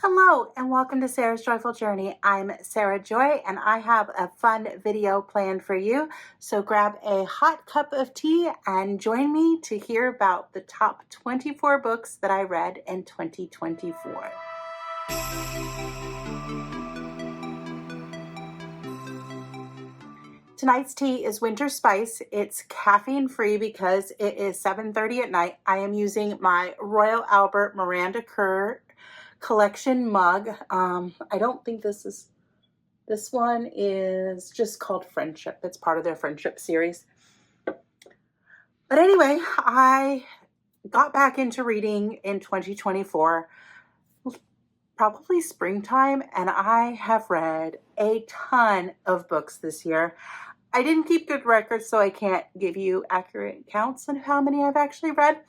Hello and welcome to Sarah's Joyful Journey. I'm Sarah Joy and I have a fun video planned for you. So grab a hot cup of tea and join me to hear about the top 24 books that I read in 2024. Tonight's tea is Winter Spice. It's caffeine free because it is 7:30 at night. I am using my Royal Albert Miranda Kerr collection mug. I don't think this one is just called Friendship. It's part of their Friendship series. But anyway, I got back into reading in 2024, probably springtime, and I have read a ton of books this year. I didn't keep good records, so I can't give you accurate counts of how many I've actually read.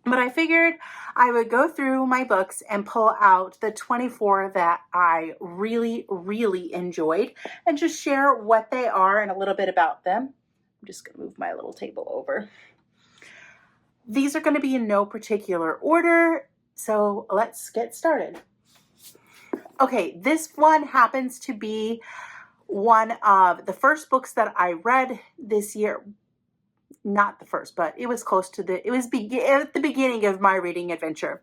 But I figured I would go through my books and pull out the 24 that I really, really enjoyed and just share what they are and a little bit about them. I'm just going to move my little table over. These are going to be in no particular order, so let's get started. Okay, this one happens to be one of the first books that I read this year. Not the first, but it was close to at the beginning of my reading adventure.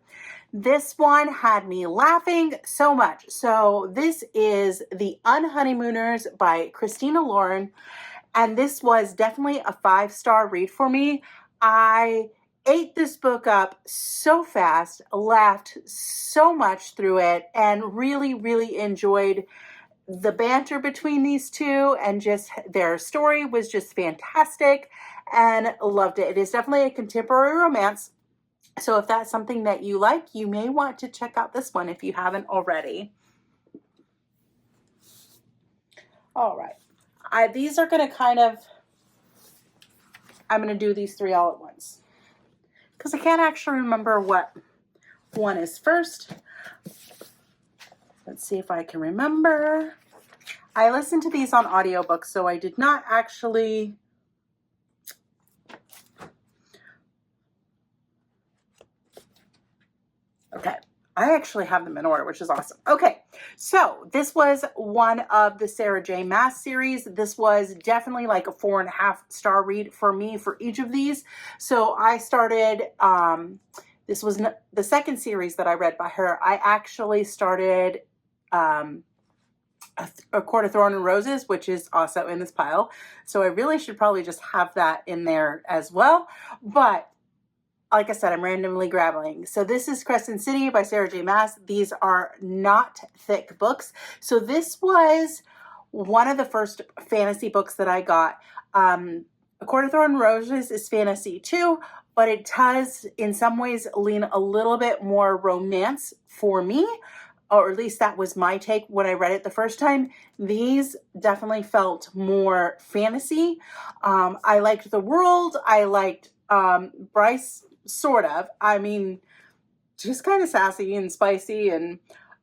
This one had me laughing so much. So this is The Unhoneymooners by Christina Lauren. And this was definitely a 5-star read for me. I ate this book up so fast, laughed so much through it, and really, really enjoyed the banter between these two, and just their story was just fantastic and loved it. It is definitely a contemporary romance. So if that's something that you like, you may want to check out this one if you haven't already. All right. These are going to I'm going to do these 3 all at once because I can't actually remember what one is first. Let's see if I can remember. I listened to these on audiobooks, so I did not actually... Okay, I actually have them in order, which is awesome. Okay, so this was one of the Sarah J. Maas series. This was definitely like a 4.5-star read for me for each of these. So I started... this was the second series that I read by her. I actually started A Court of Thorn and Roses, which is also in this pile. So I really should probably just have that in there as well. But like I said, I'm randomly grabbing. So this is Crescent City by Sarah J. Maas. These are not thick books. So this was one of the first fantasy books that I got. A Court of Thorn and Roses is fantasy too, but it does in some ways lean a little bit more romance for me, or at least that was my take when I read it the first time. These definitely felt more fantasy. I liked the world. I liked Bryce, sort of. I mean, just kind of sassy and spicy, and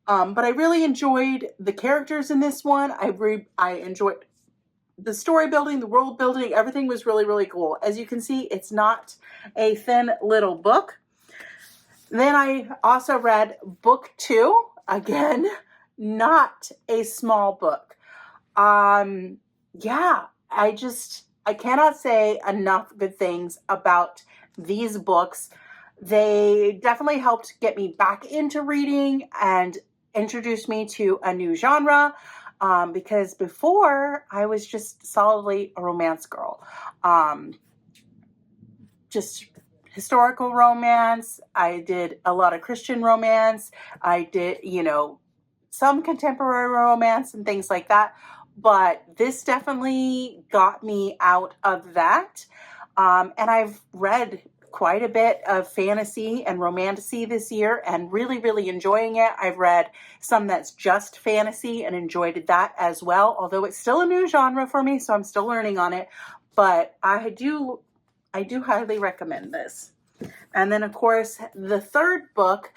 but I really enjoyed the characters in this one. I enjoyed the story building, the world building. Everything was really, really cool. As you can see, it's not a thin little book. Then I also read book 2. Again, not a small book. Yeah, I cannot say enough good things about these books. They definitely helped get me back into reading and introduced me to a new genre, because before I was just solidly a romance girl. Just historical romance. I did a lot of Christian romance. I did, some contemporary romance and things like that. But this definitely got me out of that. And I've read quite a bit of fantasy and romantasy this year and really, really enjoying it. I've read some that's just fantasy and enjoyed that as well, although it's still a new genre for me, so I'm still learning on it. But I do highly recommend this. And then, of course, the third book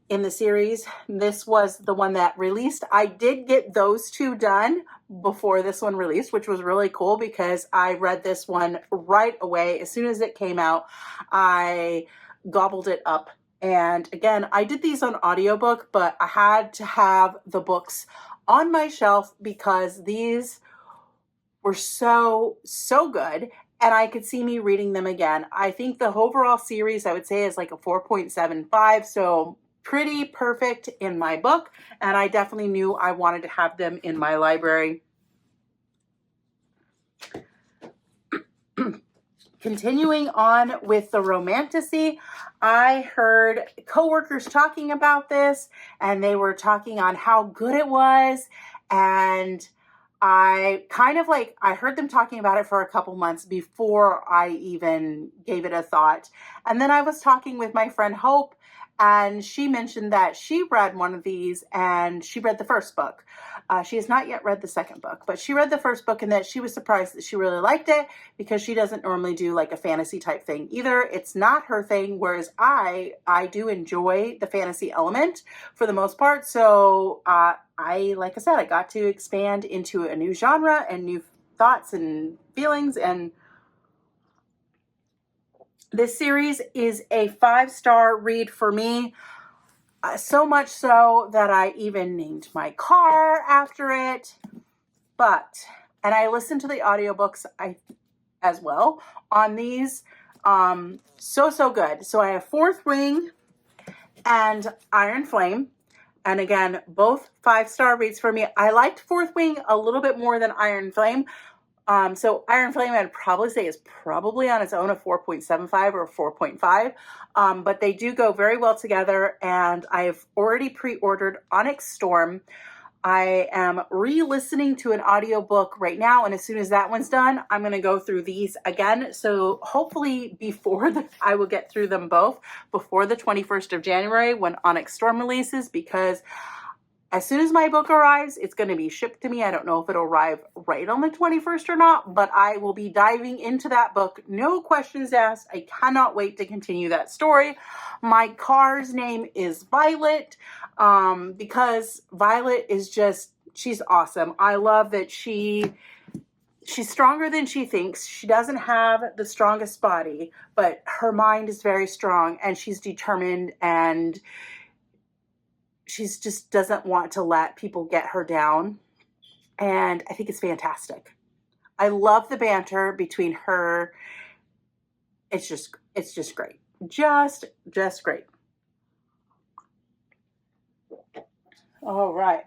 in the series, this was the one that released. I did get those 2 done before this one released, which was really cool because I read this one right away. As soon as it came out, I gobbled it up And again, I did these on audiobook, but I had to have the books on my shelf because these were so good, and I could see me reading them again. I think the overall series, I would say, is like a 4.75, so pretty perfect in my book, and I definitely knew I wanted to have them in my library. Continuing on with the romantasy, I heard coworkers talking about this, and they were talking on how good it was, and I heard them talking about it for a couple months before I even gave it a thought. And then I was talking with my friend Hope, and she mentioned that she read one of these, and she read the first book. She has not yet read the second book, but she read the first book, and that she was surprised that she really liked it because she doesn't normally do like a fantasy type thing either. It's not her thing, whereas I do enjoy the fantasy element for the most part. So like I said, I got to expand into a new genre and new thoughts and feelings, and this series is a 5-star read for me. So much so that I even named my car after it. And I listened to the audiobooks as well on these. So good. So I have Fourth Wing and Iron Flame. And again, both 5-star reads for me. I liked Fourth Wing a little bit more than Iron Flame. So Iron Flame, I'd probably say, is probably on its own a 4.75 or a 4.5. But they do go very well together, and I've already pre-ordered Onyx Storm. I am re-listening to an audiobook right now, and as soon as that one's done, I'm going to go through these again. So hopefully I will get through them both before the 21st of January when Onyx Storm releases, because as soon as my book arrives, it's going to be shipped to me. I don't know if it'll arrive right on the 21st or not, but I will be diving into that book. No questions asked. I cannot wait to continue that story. My car's name is Violet, because Violet is she's awesome. I love that she's stronger than she thinks. She doesn't have the strongest body, but her mind is very strong, and she's determined, and she's just doesn't want to let people get her down. And I think it's fantastic. I love the banter between her. It's just great. Just great. All right.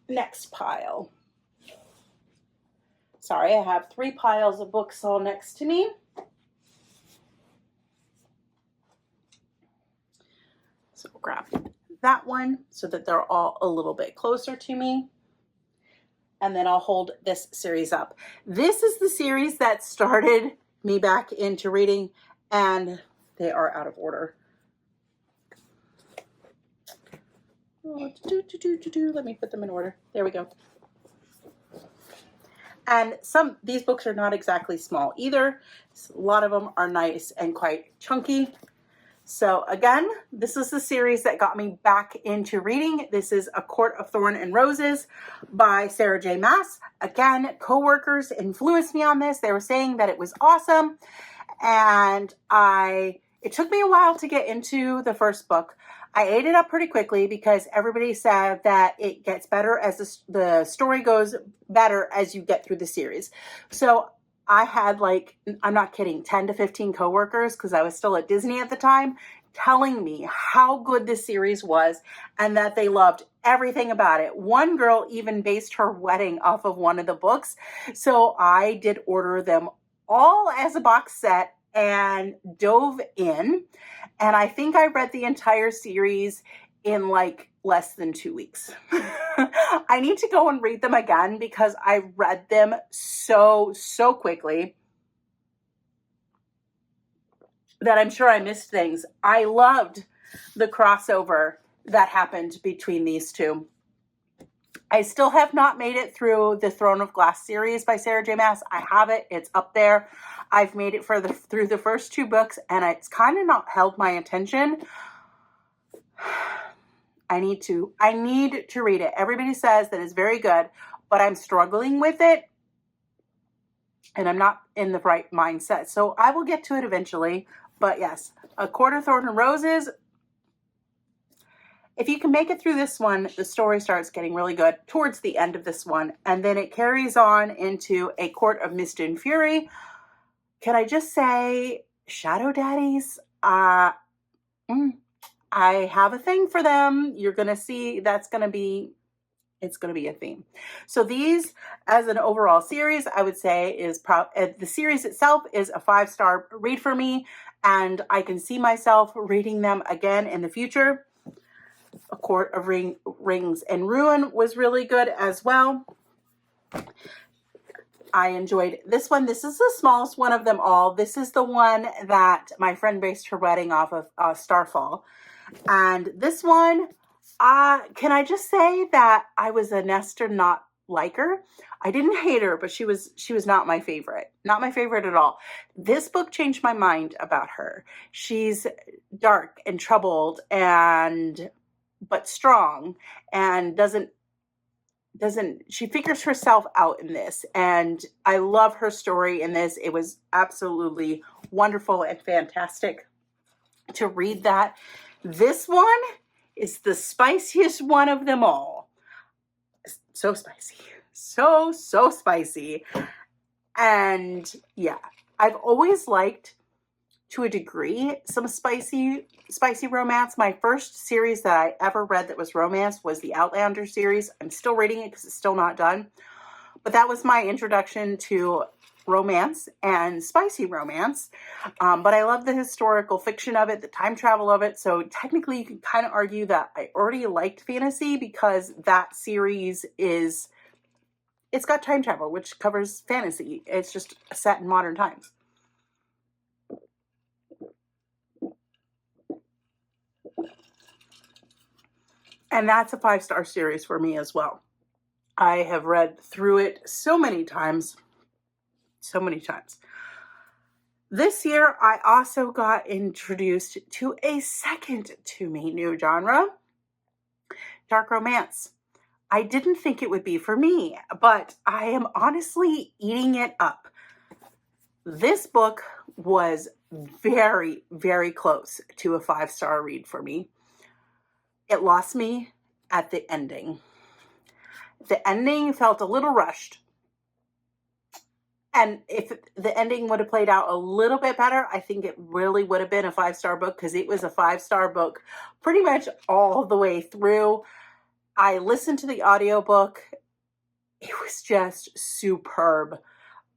Next pile. Sorry, I have 3 piles of books all next to me. So we'll grab that one so that they're all a little bit closer to me. And then I'll hold this series up. This is the series that started me back into reading, and they are out of order. Let me put them in order. There we go. And these books are not exactly small either. A lot of them are nice and quite chunky. So again, this is the series that got me back into reading. This is A Court of Thorn and Roses by Sarah J. Maas. Again, coworkers influenced me on this. They were saying that it was awesome. And it took me a while to get into the first book. I ate it up pretty quickly because everybody said that it gets better as the story goes better as you get through the series. So I had, I'm not kidding, 10 to 15 coworkers, because I was still at Disney at the time, telling me how good this series was and that they loved everything about it. One girl even based her wedding off of one of the books. So I did order them all as a box set and dove in. And I think I read the entire series in less than 2 weeks. I need to go and read them again because I read them so quickly that I'm sure I missed things. I loved the crossover that happened between these two. I still have not made it through the Throne of Glass series by Sarah J. Maas. I have it. It's up there. I've made it through the first 2 books, and it's kind of not held my attention. I need to read it. Everybody says that it's very good, but I'm struggling with it, and I'm not in the right mindset. So I will get to it eventually, But yes, A Court of Thorns and Roses. If you can make it through this one, the story starts getting really good towards the end of this one. And then it carries on into A Court of Mist and Fury. Can I just say, Shadow Daddies, I have a thing for them. You're going to see it's going to be a theme. So these, as an overall series, I would say is the series itself is a 5-star read for me. And I can see myself reading them again in the future. A Court of Rings and Ruin was really good as well. I enjoyed this one. This is the smallest one of them all. This is the one that my friend based her wedding off of, Starfall. And this one, can I just say that I was a Nestor not liker? I didn't hate her, but she was not my favorite. Not my favorite at all. This book changed my mind about her. She's dark and troubled but strong, and she figures herself out in this, and I love her story in this. It was absolutely wonderful and fantastic to read that. This one is the spiciest one of them all. So spicy. So spicy. And yeah, I've always liked, to a degree, some spicy romance. My first series that I ever read that was romance was the Outlander series. I'm still reading it because it's still not done. But that was my introduction to romance and spicy romance. But I love the historical fiction of it, the time travel of it. So technically you can kind of argue that I already liked fantasy because that series it's got time travel, which covers fantasy. It's just set in modern times. And that's a 5-star series for me as well. I have read through it so many times. This year, I also got introduced to a second to me new genre, dark romance. I didn't think it would be for me, but I am honestly eating it up. This book was very, very close to a 5-star read for me. It lost me at the ending. The ending felt a little rushed. And if the ending would have played out a little bit better, I think it really would have been a 5-star book, because it was a 5-star book pretty much all the way through. I listened to the audiobook. It was just superb.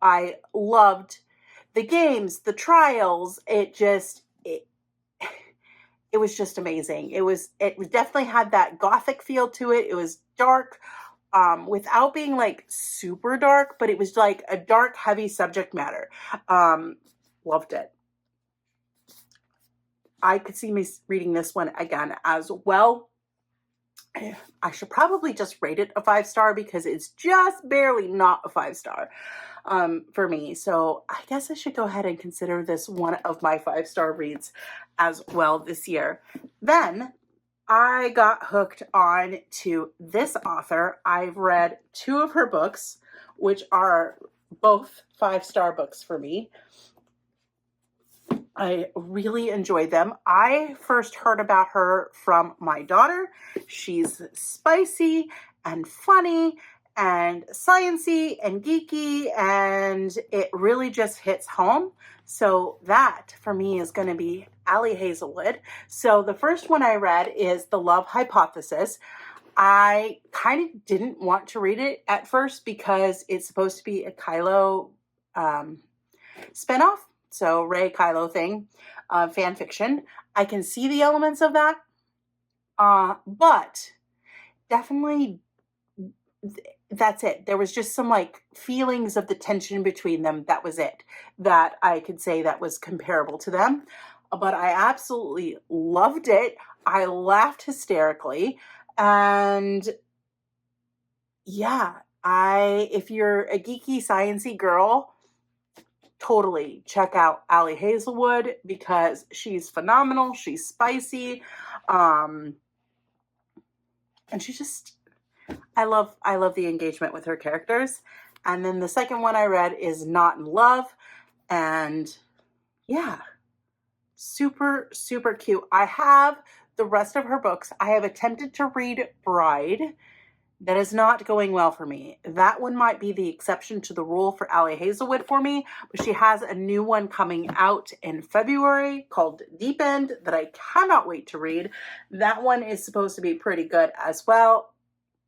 I loved the games, the trials. It was just amazing. It definitely had that gothic feel to it. It was dark, without being like super dark, but it was like a dark, heavy subject matter. Loved it. I could see me reading this one again as well. I should probably just rate it a 5-star because it's just barely not a 5-star for me. So I guess I should go ahead and consider this one of my 5-star reads as well this year. Then I got hooked on to this author. I've read 2 of her books, which are both 5-star books for me. I really enjoyed them. I first heard about her from my daughter. She's spicy and funny and sciencey and geeky, and it really just hits home. So that for me is going to be Allie Hazelwood. So the first one I read is The Love Hypothesis. I kind of didn't want to read it at first because it's supposed to be a Kylo spinoff. So Rey Kylo thing, fan fiction. I can see the elements of that, but definitely that's it. There was just some like feelings of the tension between them. That was it. That I could say that was comparable to them. But I absolutely loved it. I laughed hysterically. And yeah, if you're a geeky, sciencey girl, totally check out Allie Hazelwood because she's phenomenal. She's spicy. And she just, I love the engagement with her characters. And then the second one I read is Not in Love. And yeah, super, super cute. I have the rest of her books. I have attempted to read Bride. That is not going well for me. That one might be the exception to the rule for Allie Hazelwood for me, but she has a new one coming out in February called Deep End that I cannot wait to read. That one is supposed to be pretty good as well,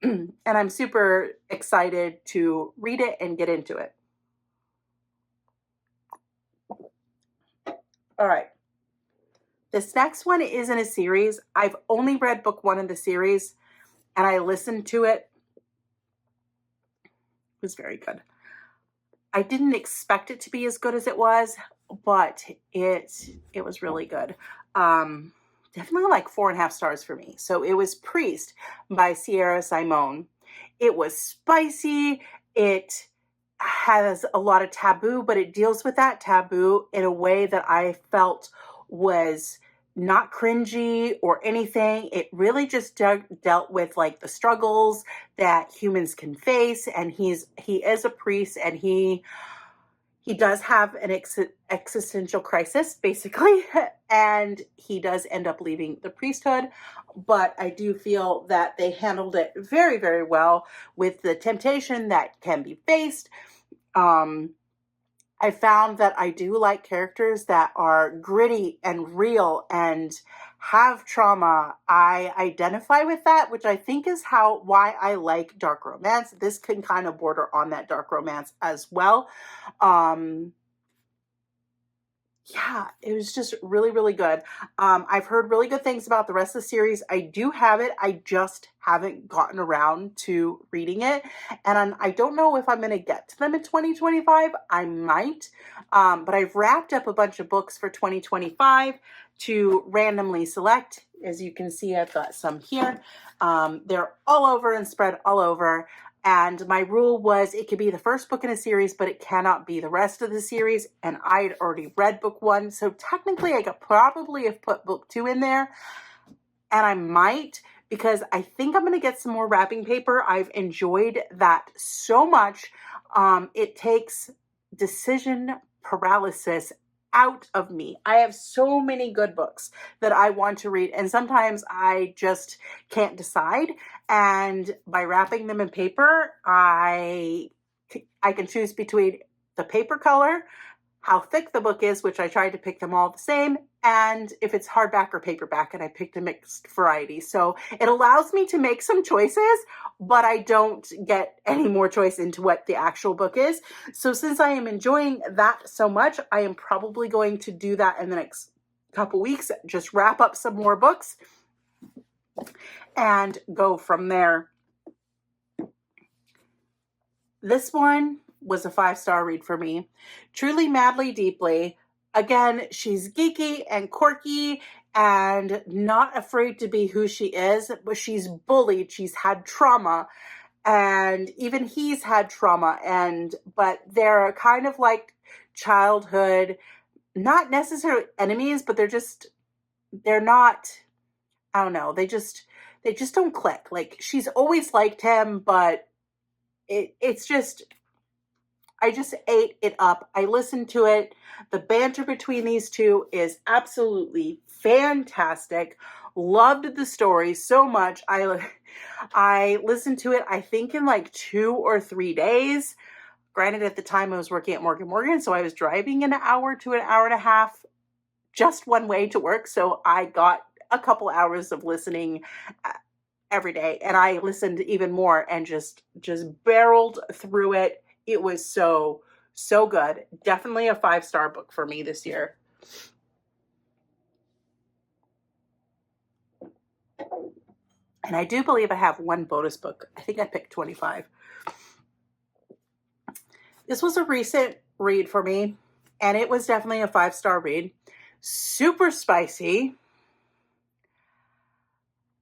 and I'm super excited to read it and get into it. All right. This next one is in a series. I've only read book 1 in the series, and I listened to it. It was very good. I didn't expect it to be as good as it was, but it was really good. Definitely like 4.5 stars for me. So it was Priest by Sierra Simone. It was spicy. It has a lot of taboo, but it deals with that taboo in a way that I felt was not cringy or anything. It really just dealt with like the struggles that humans can face. And he is a priest, and he does have an existential crisis, basically, and he does end up leaving the priesthood. But I do feel that they handled it very, very well with the temptation that can be faced. I found that I do like characters that are gritty and real and have trauma. I identify with that, which I think is why I like dark romance. This can kind of border on that dark romance as well. Yeah, it was just really, really good. I've heard really good things about the rest of the series. I do have it. I just haven't gotten around to reading it. And I don't know if I'm going to get to them in 2025. I might. But I've wrapped up a bunch of books for 2025 to randomly select. As you can see, I've got some here. They're all over and spread all over. And my rule was it could be the first book in a series, but it cannot be the rest of the series. And I had already read book 1. So technically I could probably have put book 2 in there. And I might, because I think I'm going to get some more wrapping paper. I've enjoyed that so much. It takes decision paralysis out of me. I have so many good books that I want to read, and sometimes I just can't decide. And by wrapping them in paper, I can choose between the paper color, how thick the book is, which I tried to pick them all the same, and if it's hardback or paperback, and I picked a mixed variety. So it allows me to make some choices, but I don't get any more choice into what the actual book is. So since I am enjoying that so much, I am probably going to do that in the next couple weeks, just wrap up some more books and go from there. This one was a 5-star read for me. Truly, Madly, Deeply. Again, she's geeky and quirky and not afraid to be who she is, but she's bullied. She's had trauma, and even he's had trauma. But they're kind of like childhood, not necessarily enemies, but they're not, I don't know. They just don't click. Like, she's always liked him, but it's just, I just ate it up. I listened to it. The banter between these two is absolutely fantastic. Loved the story so much. I listened to it, I think, in like 2 or 3 days. Granted, at the time I was working at Morgan, so I was driving an hour to an hour and a half just one way to work. So I got a couple hours of listening every day, and I listened even more and just barreled through it. It was so good. Definitely a 5-star book for me this year. And I do believe I have one bonus book. I think I picked 25. This was a recent read for me, and it was definitely a 5-star read. Super spicy.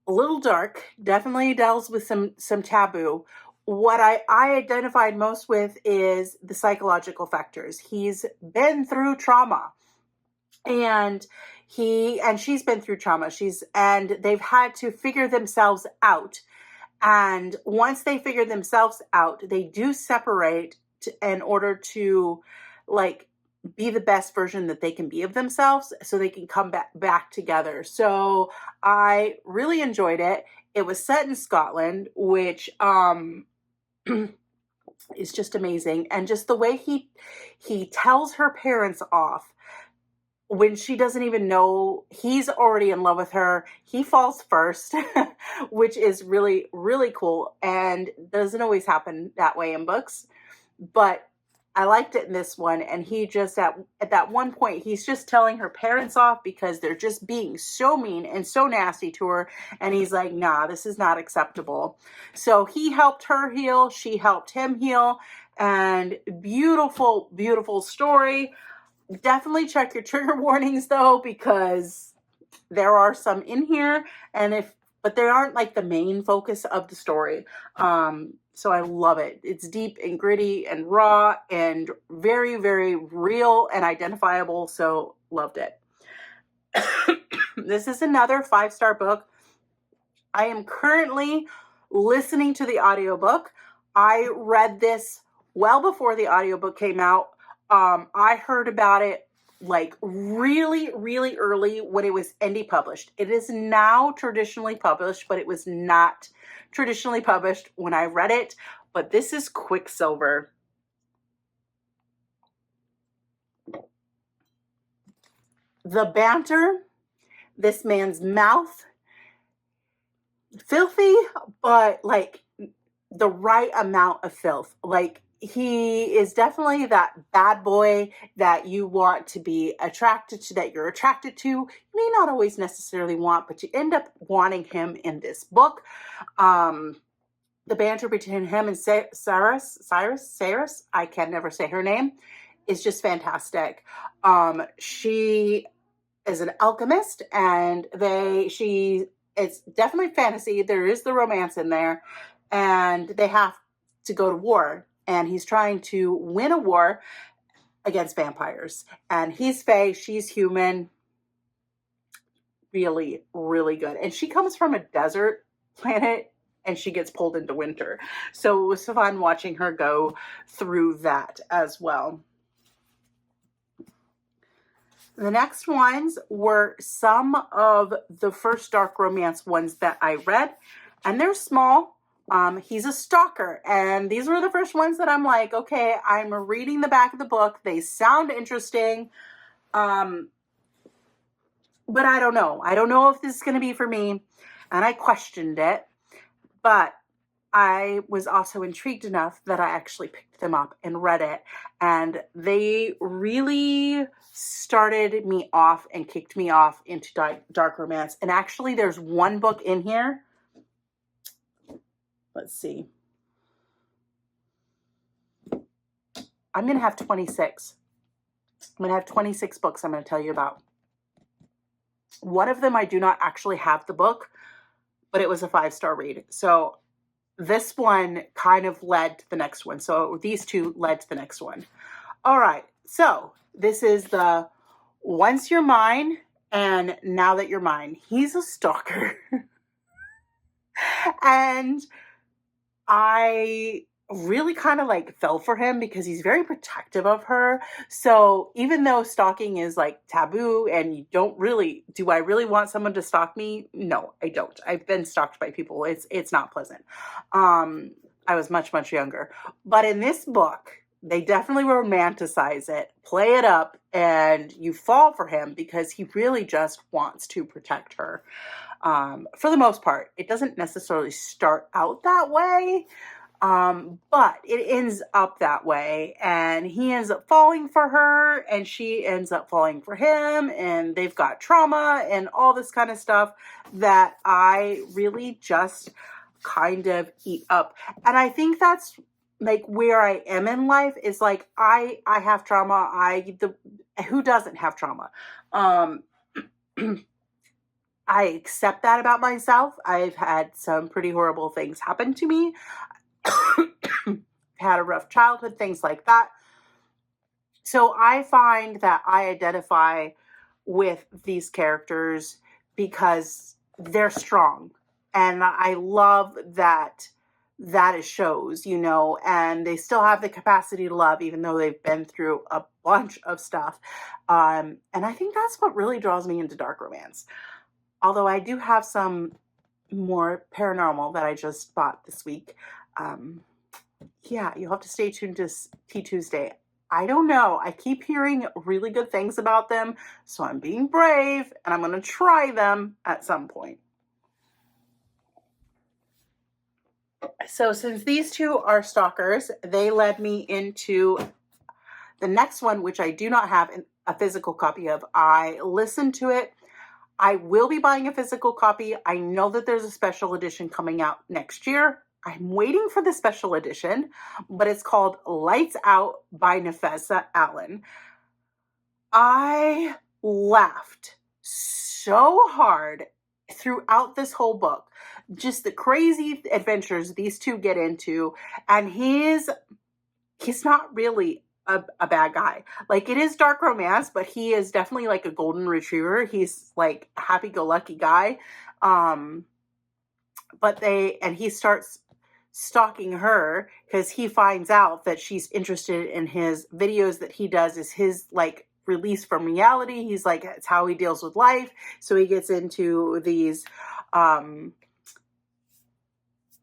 A little dark. Definitely deals with some taboo. What I identified most with is the psychological factors. He's been through trauma, and she's been through trauma. And they've had to figure themselves out. And once they figure themselves out, they do separate in order to, like, be the best version that they can be of themselves so they can come back together. So I really enjoyed it. It was set in Scotland, which is just amazing. And just the way he tells her parents off when she doesn't even know he's already in love with her. He falls first, which is really, really cool and doesn't always happen that way in books. But I liked it in this one. And he just, at that one point, he's just telling her parents off because they're just being so mean and so nasty to her. And he's like, nah, this is not acceptable. So he helped her heal. She helped him heal. And beautiful, beautiful story. Definitely check your trigger warnings though, because there are some in here, but they aren't like the main focus of the story. So I love it. It's deep and gritty and raw and very, very real and identifiable. So loved it. This is another 5-star book. I am currently listening to the audiobook. I read this well before the audiobook came out. I heard about it like really, really early when it was indie published. It is now traditionally published, but it was not traditionally published when I read it. But this is Quicksilver. The banter, this man's mouth, filthy, but like the right amount of filth. Like, he is definitely that bad boy that you want to be attracted to, that you're attracted to. You may not always necessarily want, but you end up wanting him in this book. The banter between him and Cyrus, I can never say her name, is just fantastic. She is an alchemist, and it's definitely fantasy. There is the romance in there, and they have to go to war. And he's trying to win a war against vampires. And he's fae, she's human. Really, really good. And she comes from a desert planet, and she gets pulled into winter. So it was fun watching her go through that as well. The next ones were some of the first dark romance ones that I read. And they're small. He's a stalker, and these were the first ones that I'm like, okay, I'm reading the back of the book. They sound interesting. But I don't know. I don't know if this is going to be for me. And I questioned it, but I was also intrigued enough that I actually picked them up and read it. And they really started me off and kicked me off into dark romance. And actually, there's one book in here. Let's see. I'm going to have 26. I'm going to have 26 books I'm going to tell you about. One of them, I do not actually have the book, but it was a 5-star read. So this one kind of led to the next one. So these two led to the next one. All right. So this is the Once You're Mine and Now That You're Mine. He's a stalker. And I really kind of like fell for him because he's very protective of her. So even though stalking is like taboo and you don't really, do I really want someone to stalk me? No, I don't. I've been stalked by people. It's not pleasant. I was much, much younger. But in this book, they definitely romanticize it, play it up, and you fall for him because he really just wants to protect her. For the most part, it doesn't necessarily start out that way, but it ends up that way, and he ends up falling for her, and she ends up falling for him, and they've got trauma and all this kind of stuff that I really just kind of eat up. And I think that's like where I am in life, is like, I have trauma. Who doesn't have trauma? I accept that about myself. I've had some pretty horrible things happen to me. Had a rough childhood, things like that. So I find that I identify with these characters because they're strong. And I love that that it shows, you know, and they still have the capacity to love, even though they've been through a bunch of stuff. And I think that's what really draws me into dark romance. Although I do have some more paranormal that I just bought this week. Yeah, you'll have to stay tuned to Tea Tuesday. I don't know. I keep hearing really good things about them, so I'm being brave and I'm going to try them at some point. So since these two are stalkers, they led me into the next one, which I do not have a physical copy of. I listened to it. I will be buying a physical copy. I know that there's a special edition coming out next year. I'm waiting for the special edition, but it's called Lights Out by Nefessa Allen. I laughed so hard throughout this whole book. Just the crazy adventures these two get into. And he's not really a bad guy. Like, it is dark romance, but he is definitely like a golden retriever. He's like a happy-go-lucky guy. And he starts stalking her because he finds out that she's interested in his videos that he does is his like release from reality. He's like, it's how he deals with life. So he gets into these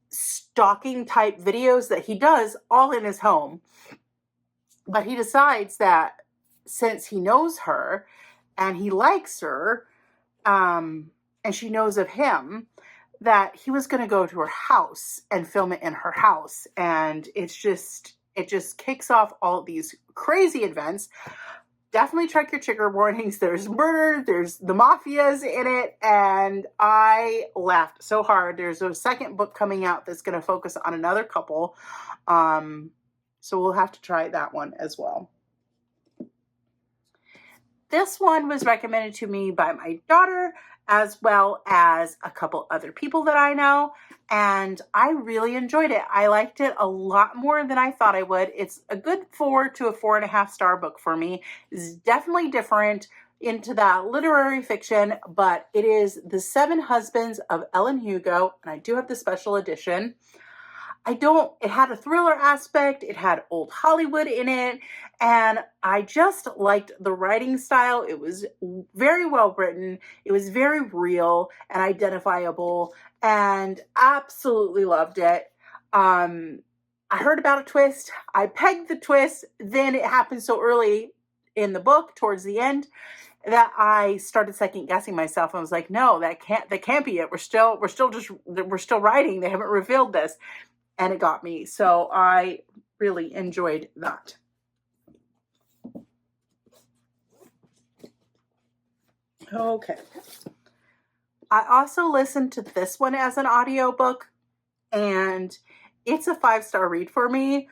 stalking type videos that he does all in his home. But he decides that since he knows her and he likes her, and she knows of him, that he was going to go to her house and film it in her house. And it just kicks off all these crazy events. Definitely check your trigger warnings. There's murder, there's the mafias in it, and I laughed so hard. There's a second book coming out that's going to focus on another couple. So we'll have to try that one as well. This one was recommended to me by my daughter, as well as a couple other people that I know, and I really enjoyed it. I liked it a lot more than I thought I would. It's a good 4 to a 4.5 star book for me. It's definitely different into that literary fiction, but it is The 7 Husbands of Ellen Hugo, and I do have the special edition. It had a thriller aspect, it had old Hollywood in it, and I just liked the writing style. It was very well written, it was very real and identifiable, and absolutely loved it. I heard about a twist, I pegged the twist, then it happened so early in the book, towards the end, that I started second guessing myself. I was like, no, that can't be it. We're still writing, they haven't revealed this. And it got me. So I really enjoyed that. Okay. I also listened to this one as an audiobook, and it's a 5-star read for me.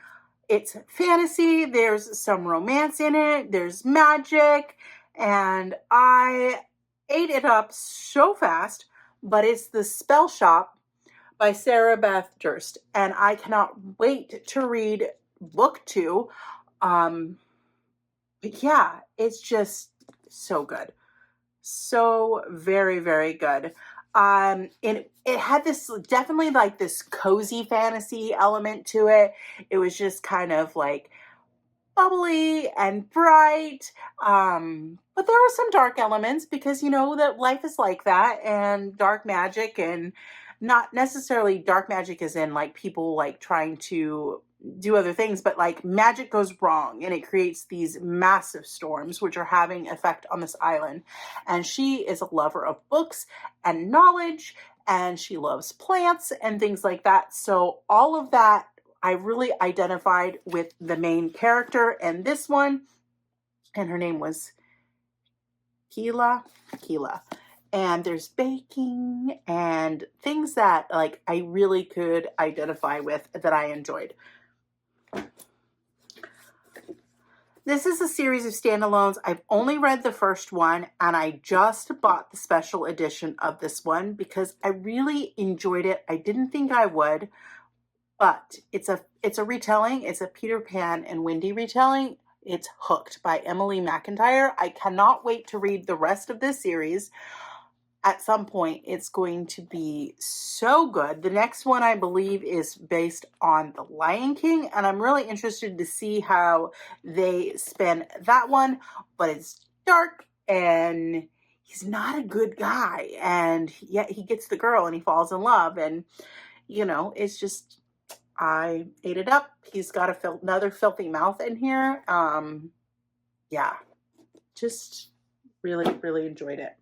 It's fantasy. There's some romance in it. There's magic. And I ate it up so fast, but it's The Spell Shop by Sarah Beth Durst, and I cannot wait to read book 2. But yeah, it's just so good. So very, very good. It had this definitely like this cozy fantasy element to it. It was just kind of like bubbly and bright. But there were some dark elements because, you know, that life is like that, and dark magic, and not necessarily dark magic as in like people like trying to do other things, but like magic goes wrong and it creates these massive storms which are having effect on this island. And she is a lover of books and knowledge, and she loves plants and things like that. So all of that, I really identified with the main character in this one, and her name was Keela. And there's baking and things that like I really could identify with, that I enjoyed. This is a series of standalones. I've only read the first one, and I just bought the special edition of this one because I really enjoyed it. I didn't think I would, but it's a retelling. It's a Peter Pan and Wendy retelling. It's Hooked by Emily McIntyre. I cannot wait to read the rest of this series. at some point it's going to be so good. The next one, I believe, is based on The Lion King, and I'm really interested to see how they spin that one. But it's dark, and he's not a good guy, and yet he gets the girl and he falls in love, and it's just, I ate it up. He's got another filthy mouth in here. Yeah, just really, really enjoyed it.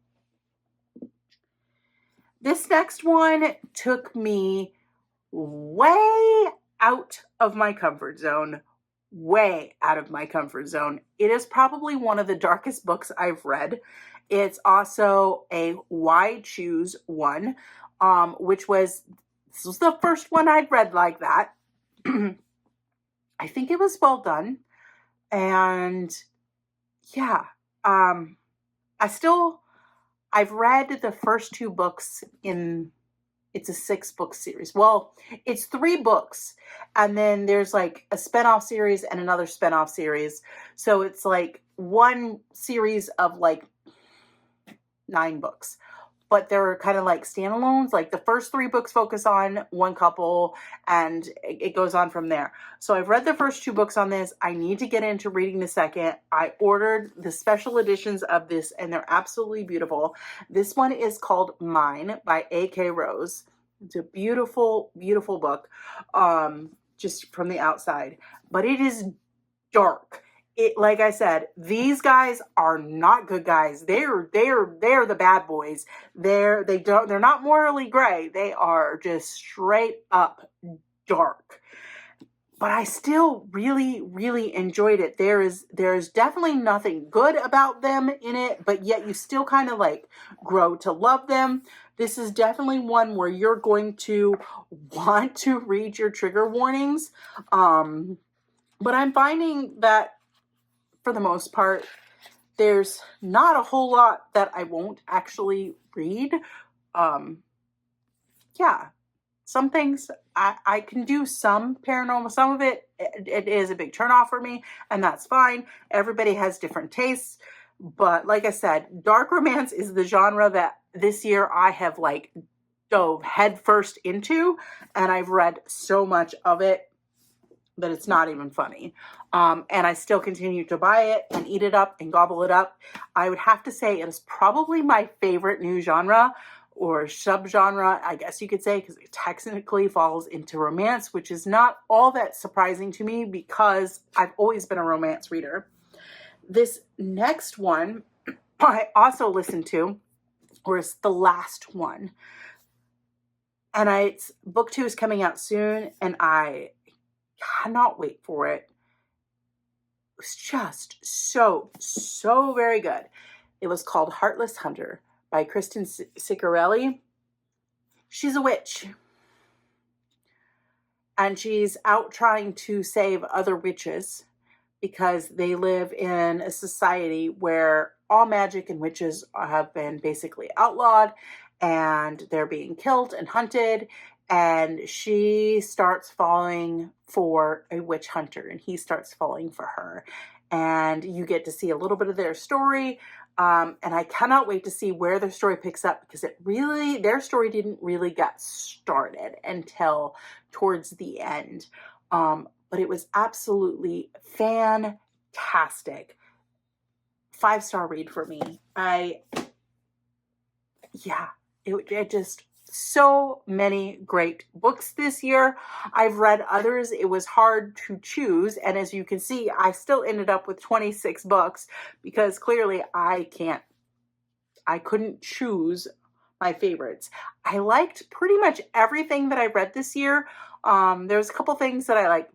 This next one took me way out of my comfort zone. Way out of my comfort zone. It is probably one of the darkest books I've read. It's also a why choose one, this was the first one I'd read like that. I think it was well done. And yeah, I've read the first 2 books it's a 6-book series. Well, it's 3 books, and then there's like a spinoff series and another spinoff series. So it's like one series of like 9 books, but they're kind of like standalones. Like the first 3 books focus on one couple, and it goes on from there. So I've read the first 2 books on this. I need to get into reading the second. I ordered the special editions of this, and they're absolutely beautiful. This one is called Mine by A.K. Rose. It's a beautiful, beautiful book, just from the outside, but it is dark. Like I said, these guys are not good guys. They're the bad boys. They're not morally gray. They are just straight up dark. But I still really, really enjoyed it. There's definitely nothing good about them in it, but yet you still kind of like grow to love them. This is definitely one where you're going to want to read your trigger warnings. But I'm finding that for the most part, there's not a whole lot that I won't actually read. Yeah, some things I can do some paranormal. Some of it is a big turnoff for me, and that's fine. Everybody has different tastes. But like I said, dark romance is the genre that this year I have like dove headfirst into, and I've read so much of it that it's not even funny. And I still continue to buy it and eat it up and gobble it up. I would have to say it is probably my favorite new genre or subgenre, I guess you could say, because it technically falls into romance, which is not all that surprising to me because I've always been a romance reader. This next one I also listened to was the last one. And book 2 is coming out soon, and I cannot wait for it. It was just so very good. It was called Heartless Hunter by Kristen Ciccarelli. She's a witch, and she's out trying to save other witches because they live in a society where all magic and witches have been basically outlawed, and they're being killed and hunted. And she starts falling for a witch hunter, and he starts falling for her. And you get to see a little bit of their story. And I cannot wait to see where their story picks up, because their story didn't really get started until towards the end. But it was absolutely fantastic. 5-star read for me. It just, so many great books this year. I've read others. It was hard to choose. And as you can see, I still ended up with 26 books because clearly I couldn't choose my favorites. I liked pretty much everything that I read this year. There's a couple things that I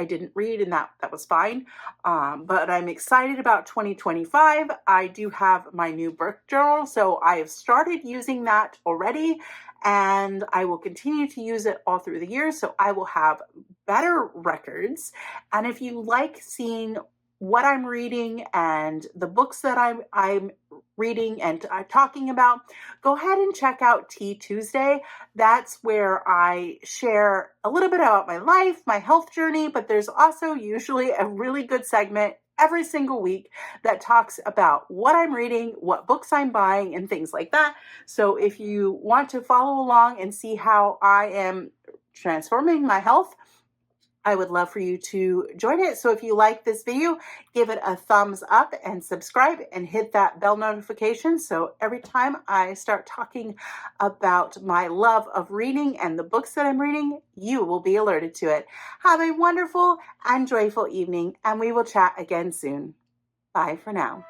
didn't read, and that was fine. But I'm excited about 2025. I do have my new book journal, so I have started using that already, and I will continue to use it all through the year, so I will have better records. And if you like seeing what I'm reading and the books that I'm reading and talking about, go ahead and check out Tea Tuesday. That's where I share a little bit about my life, my health journey, but there's also usually a really good segment every single week that talks about what I'm reading, what books I'm buying, and things like that. So if you want to follow along and see how I am transforming my health, I would love for you to join it. So if you like this video, give it a thumbs up and subscribe and hit that bell notification. So every time I start talking about my love of reading and the books that I'm reading, you will be alerted to it. Have a wonderful and joyful evening, and we will chat again soon. Bye for now.